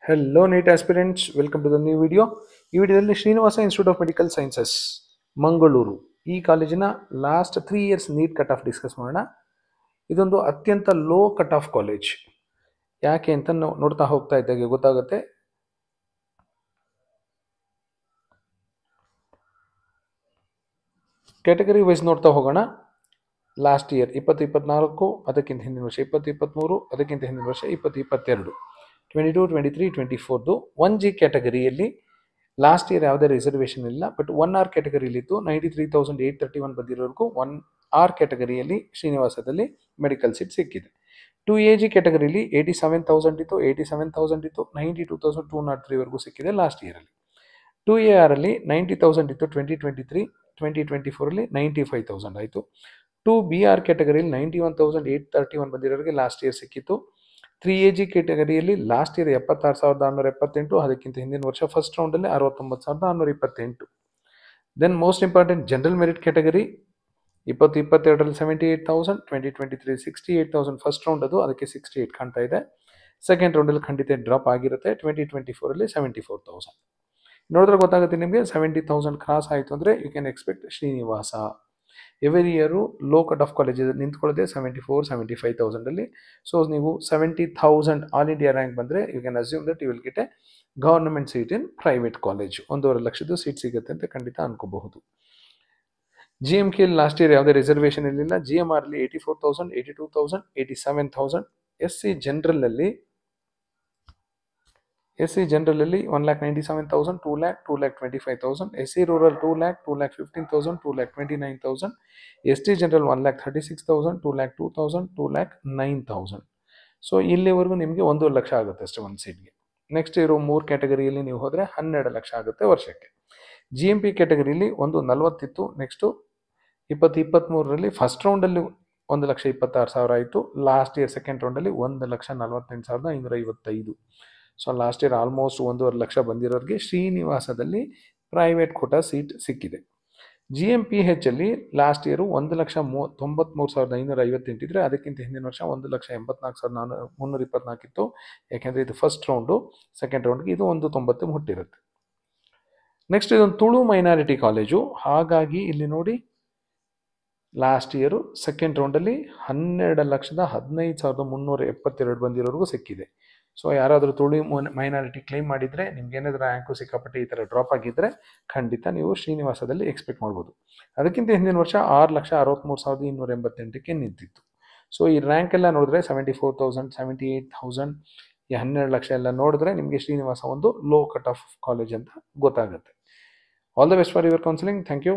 Hello, NEET aspirants. Welcome to the new video. ಈ ವಿಡಿಯೋದಲ್ಲಿ Srinivas institute of medical sciences Mangaluru ಈ ಕಾಲೇಜಿನ last 3 years NEET cut off discuss ಮಾಡೋಣ. ಇದೊಂದು ಅತ್ಯಂತ ಲೋ ಕಟ್ ಆಫ್ ಕಾಲೇಜ್. ಯಾಕೆ ಅಂತ ನೋಡ್ತಾ ಹೋಗ್ತಾ ಇದ್ದಾಗೆ ಗೊತ್ತಾಗುತ್ತೆ. ಕ್ಯಾಟಗರಿ ವೈಸ್ ನೋಡ್ತಾ ಹೋಗೋಣ. ಲಾಸ್ಟ್ ಇಯರ್ 2024, ಅದಕ್ಕಿಂತ ಹಿಂದಿನ ವರ್ಷ 2023, ಅದಕ್ಕಿಂತ ಹಿಂದಿನ ವರ್ಷ 2022, 22, 23, 24ದು 1G ಕ್ಯಾಟಗರಿಯಲ್ಲಿ ಲಾಸ್ಟ್ ಇಯರ್ ಯಾವುದೇ ರಿಸರ್ವೇಷನ್ ಇಲ್ಲ. ಬಟ್ 1R ಕ್ಯಾಟಗರಿಲಿತ್ತು 93,831 ಬಂದಿರೋರ್ಗೂ 1R ಕ್ಯಾಟಗರಿಯಲ್ಲಿ ಶ್ರೀನಿವಾಸದಲ್ಲಿ ಮೆಡಿಕಲ್ ಸೀಟ್ ಸಿಕ್ಕಿದೆ. 2AG ಕ್ಯಾಟಗರಿಲಿ 87,000 ಇತ್ತು, 87,000 ಇತ್ತು, 92,203ವರೆಗೂ ಸಿಕ್ಕಿದೆ ಲಾಸ್ಟ್ ಇಯರಲ್ಲಿ. 2AR ಅಲ್ಲಿ 90,000 ಇತ್ತು 2023, 2024ಅಲ್ಲಿ 95,000 ಆಯಿತು. 2BR ಕ್ಯಾಟಗರಿಯಲ್ಲಿ 91,831 ಬಂದಿರೋರಿಗೆ ಲಾಸ್ಟ್ ಇಯರ್ ಸಿಕ್ಕಿತ್ತು. 3AG ಕ್ಯಾಟಗರಿಯಲ್ಲಿ ಲಾಸ್ಟ್ ಇಯರ್ 76,678, ಅದಕ್ಕಿಂತ ಹಿಂದಿನ ವರ್ಷ ಫಸ್ಟ್ ರೌಂಡಲ್ಲಿ 69,628. Then most important general merit category 2022ರಲ್ಲಿ 78,000, 2023 68,000 ಫಸ್ಟ್ ರೌಂಡ್, ಅದಕ್ಕೆ 68 ಕಾಣ್ತಾ ಇದೆ. ಸೆಕೆಂಡ್ ರೌಂಡಲ್ಲಿ ಖಂಡಿತ ಡ್ರಾಪ್ ಆಗಿರುತ್ತೆ. 2024ರಲ್ಲಿ 74,000 ನೋಡಿದ್ರೆ ಗೊತ್ತಾಗುತ್ತೆ ನಿಮಗೆ. 70,000 ಕ್ರಾಸ್ ಆಯಿತು ಅಂದರೆ you can expect Srinivasa. Every year low cut off college ನಿಂತ್ಕೊಳ್ಳೋದೆ 74,000-75,000ಅಲ್ಲಿ. ಸೊ ನೀವು 70,000 ಆಲ್ ಇಂಡಿಯಾ ರ್ಯಾಂಕ್ ಬಂದರೆ you can assume that you will get a government seat in private college. 1.5 ಲಕ್ಷದ ಸೀಟ್ ಸಿಗುತ್ತೆ ಅಂತ ಖಂಡಿತ ಅನ್ಕೋಬಹುದು. GMK ಲಾಸ್ಟ್ ಇಯರ್ ಯಾವುದೇ ರಿಸರ್ವೇಷನ್ ಇರಲಿಲ್ಲ. GMRಲಿ 84,000, 82,000, 87,000. SC ಜನರಲಲ್ಲಿ 1,97,000, 2,00,000, 2,25,000. SC rural 2,00,000, 2,15,000, 2,29,000. ST general 1,36,000, 2,02,000, 2,09,000. So ಇಲ್ಲಿವರೆಗೂ ನಿಮಗೆ 1 ಲಕ್ಷ ಆಗುತ್ತೆ ಅಷ್ಟೇ ಒಂದು ಸೀಟ್ಗೆ. ನೆಕ್ಸ್ಟ್ ಇರೋ 3 ಕ್ಯಾಟಗರಿಯಲ್ಲಿ ನೀವು ಹೋದರೆ 12 ಲಕ್ಷ ಆಗುತ್ತೆ ವರ್ಷಕ್ಕೆ. GMP ಕ್ಯಾಟಗರಿಲಿ 1,40,000 ಇತ್ತು. ನೆಕ್ಸ್ಟು 2023ರಲ್ಲಿ ಫಸ್ಟ್ ರೌಂಡಲ್ಲಿ 1,26,000 ಆಯಿತು. ಲಾಸ್ಟ್ ಇಯರ್ ಸೆಕೆಂಡ್ ರೌಂಡಲ್ಲಿ 1,48,555. So last year almost 1.5 lakh ಬಂದಿರೋರಿಗೆ ಶ್ರೀನಿವಾಸದಲ್ಲಿ ಪ್ರೈವೇಟ್ ಕೋಟಾ ಸೀಟ್ ಸಿಕ್ಕಿದೆ. GMPH ಅಲ್ಲಿ ಲಾಸ್ಟ್ ಇಯರು 1,93,558 ಇದ್ದರೆ ಅದಕ್ಕಿಂತ ಹಿಂದಿನ ವರ್ಷ 1,84,324 ಇತ್ತು. ಯಾಕೆಂದರೆ ಇದು ಫಸ್ಟ್ ರೌಂಡು, ಸೆಕೆಂಡ್ ರೌಂಡ್ಗೆ ಇದು 190 ಮುಟ್ಟಿರುತ್ತೆ. ನೆಕ್ಸ್ಟ್ ಇದೊಂದು ತುಳು ಮೈನಾರಿಟಿ ಕಾಲೇಜು. ಹಾಗಾಗಿ ಇಲ್ಲಿ ನೋಡಿ ಲಾಸ್ಟ್ ಇಯರು ಸೆಕೆಂಡ್ ರೌಂಡಲ್ಲಿ 12,15,372 ಬಂದಿರೋರಿಗೂ ಸಿಕ್ಕಿದೆ. ಸೊ ಯಾರಾದರೂ ತುಳು ಮೈನಾರಿಟಿ ಕ್ಲೈಮ್ ಮಾಡಿದರೆ ನಿಮ್ಗೇನಾದರೂ ರ್ಯಾಂಕು ಸಿಕ್ಕಾಪಟ್ಟೆ ಈ ಥರ ಡ್ರಾಪ್ ಆಗಿದ್ದರೆ ಖಂಡಿತ ನೀವು ಶ್ರೀನಿವಾಸದಲ್ಲಿ ಎಕ್ಸ್ಪೆಕ್ಟ್ ಮಾಡ್ಬೋದು. ಅದಕ್ಕಿಂತ ಹಿಂದಿನ ವರ್ಷ 6,63,288ಕ್ಕೆ ನಿಂತಿತ್ತು. ಸೊ ಈ ರ್ಯಾಂಕ್ ಎಲ್ಲ ನೋಡಿದ್ರೆ 74,000, 78,000, ಈ 12 ಲಕ್ಷ ಎಲ್ಲ ನೋಡಿದ್ರೆ ನಿಮಗೆ ಶ್ರೀನಿವಾಸ ಒಂದು ಲೋ ಕಟ್ ಆಫ್ ಕಾಲೇಜ್ ಅಂತ ಗೊತ್ತಾಗುತ್ತೆ. All the best for your counselling. Thank you.